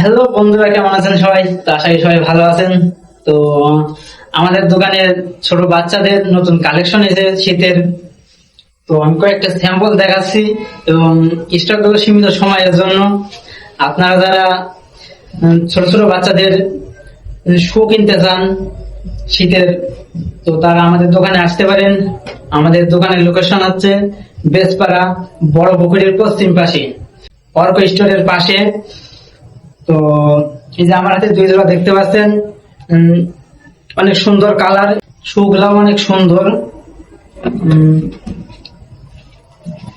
Hello বন্ধুরা, কেমন আছেন সবাই? তো আশা করি সবাই ভালো আছেন। তো আমাদের দোকানে ছোট বাচ্চাদের নতুন কালেকশন এসেছে শীতের। তো আমি কয়েকটা স্যাম্পল দেখাচ্ছি এবং স্টক গুলো সীমিত সময়ের জন্য। আপনারা যারা ছোট ছোট বাচ্চাদের শু কিনতে চান শীতের, তো তারা আমাদের দোকানে আসতে পারেন। আমাদের দোকানের লোকেশন হচ্ছে বেসপাড়া বড় পুকুরের পশ্চিম পাশে, অর্ক স্টোরের পাশে। তো এই যে আমার হাতে দুই জোড়া দেখতে পাচ্ছেন, অনেক সুন্দর কালার, শুগুলাও অনেক সুন্দর।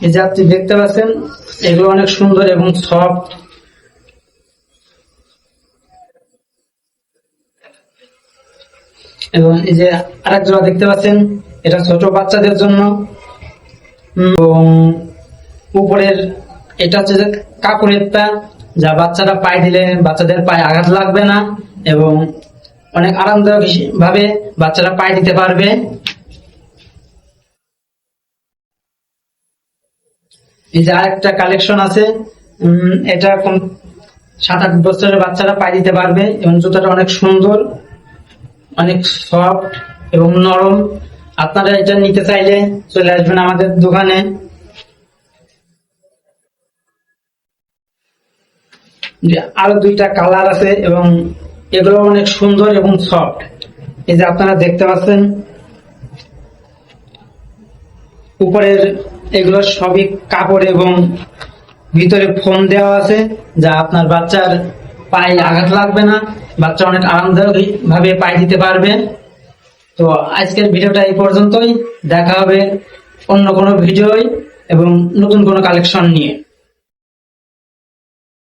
এই যে আপনি দেখতে পাচ্ছেন, এগুলো অনেক সুন্দর এবং সফট। এবং এই যে আরেক জোড়া দেখতে পাচ্ছেন, এটা ছোট বাচ্চাদের জন্য। এবং উপরের এটা হচ্ছে যে কাপড়ের পা, যা বাচ্চারা পায়ে দিলে বাচ্চাদের পায়ে আঘাত লাগবে না এবং অনেক আরামদায়ক ভাবে বাচ্চারা পায়ে দিতে পারবে। এই যে আরেকটা কালেকশন আছে, এটা 7-8 বছরের বাচ্চারা পায়ে দিতে পারবে এবং জুতাটা অনেক সুন্দর, অনেক সফট এবং নরম। আপনারা এটা নিতে চাইলে চলে আসবেন আমাদের দোকানে। আরো দুইটা কালার আছে এবং এগুলো অনেক সুন্দর এবং সফট। এই যে আপনারা দেখতে পাচ্ছেন, উপরের এগুলো সবই কাপড় এবং ভিতরে ফোম দেওয়া আছে, যা আপনার বাচ্চার পায়ে আঘাত লাগবে না, বাচ্চা অনেক আরামদায়ক ভাবে পায়ে দিতে পারবে। তো আজকের ভিডিওটা এই পর্যন্তই, দেখা হবে অন্য কোনো ভিডিও এবং নতুন কোনো কালেকশন নিয়ে।